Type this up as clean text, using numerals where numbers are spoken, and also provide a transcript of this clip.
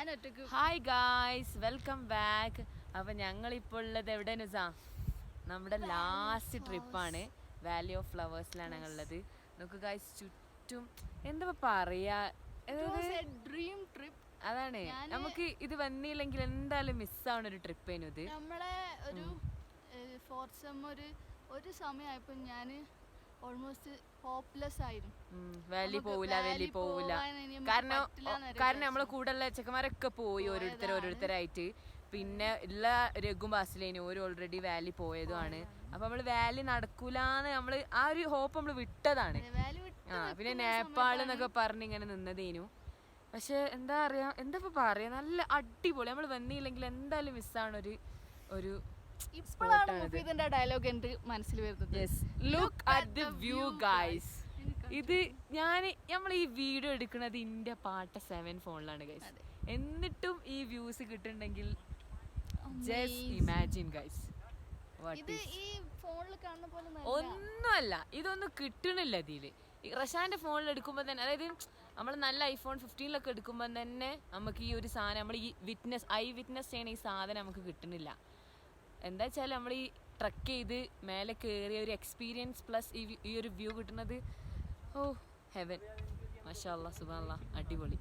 Hi guys, welcome back. അപ്പം ഞങ്ങളിപ്പോൾ ഉള്ളത് എവിടെ നുസാ? നമ്മുടെ ലാസ്റ്റ് ട്രിപ്പാണ്. വാലി ഓഫ് ഫ്ലവേഴ്സിലാണ് ഞങ്ങളുള്ളത്. നമുക്ക് ഗായ്സ് ചുറ്റും എന്താ പറയാ, ഡ്രീം ട്രിപ്പ്. അതാണ്, നമുക്ക് ഇത് വന്നില്ലെങ്കിൽ എന്തായാലും മിസ്സാവണ ഒരു ട്രിപ്പേനു ഇത്. നമ്മളെ ഒരു ഫോർത്ത് സെം ഒരു സമയമായപ്പോൾ ഞാൻ ഓൾമോസ്റ്റ് ഹോപ്പ്ലെസ് ആയിരുന്നു. വാലി പോവില്ല കാരണം നമ്മളെ കൂടെയുള്ള ചെക്കന്മാരൊക്കെ പോയി ഓരോരുത്തരായിട്ട്. പിന്നെ ഉള്ള രഘും ബാസിലേനും ഓരോ ഓൾറെഡി വാലി പോയതുമാണ്. അപ്പൊ നമ്മള് വാലി നടക്കൂലെന്ന് നമ്മള് ആ ഒരു ഹോപ്പ് നമ്മള് വിട്ടതാണ്. പിന്നെ നേപ്പാൾ എന്നൊക്കെ പറഞ്ഞ് ഇങ്ങനെ നിന്നതേനു. പക്ഷെ എന്താ പറയാ, നല്ല അടിപൊളി. നമ്മള് വന്നില്ലെങ്കിൽ എന്തായാലും മിസ്സാണ് ഒരു ഇപ്പോഴാണ് ഡയലോഗ് എന്റെ മനസ്സിൽ വരുന്നത്. Look at the view guys. ഇത് നമ്മൾ ഈ വീഡിയോ എടുക്കുന്നത് ഇന്റെ പാട്ട 7 ഫോണിലാണ് ഗൈസ്. എന്നിട്ടും ഈ വ്യൂസ് കിട്ടുന്നുണ്ടെങ്കിൽ ജസ്റ്റ് ഇമാജിൻ ഗൈസ്. ഒന്നുമല്ല, ഇതൊന്നും കിട്ടണില്ല ഇതില്. റഷാന്റെ ഫോണിൽ എടുക്കുമ്പോൾ തന്നെ, അതായത് നമ്മൾ നല്ല ഐഫോൺ 15 എടുക്കുമ്പോൾ തന്നെ നമുക്ക് ഈ ഒരു സാധനം, നമ്മൾ ഈ ഐ വിറ്റ്നസ് ചെയ്യണ ഈ സാധനം നമുക്ക് കിട്ടുന്നില്ല. എന്താ വെച്ചാൽ നമ്മൾ ഈ ട്രക്ക് ചെയ്ത് മേലെ കയറിയ ഒരു എക്സ്പീരിയൻസ് പ്ലസ് ഈ ഒരു വ്യൂ കിട്ടുന്നത്, ഓ ഹെവൻ, മാഷാ അല്ലാഹ് സുബ്ഹാനല്ലാഹ്, അടിപൊളി.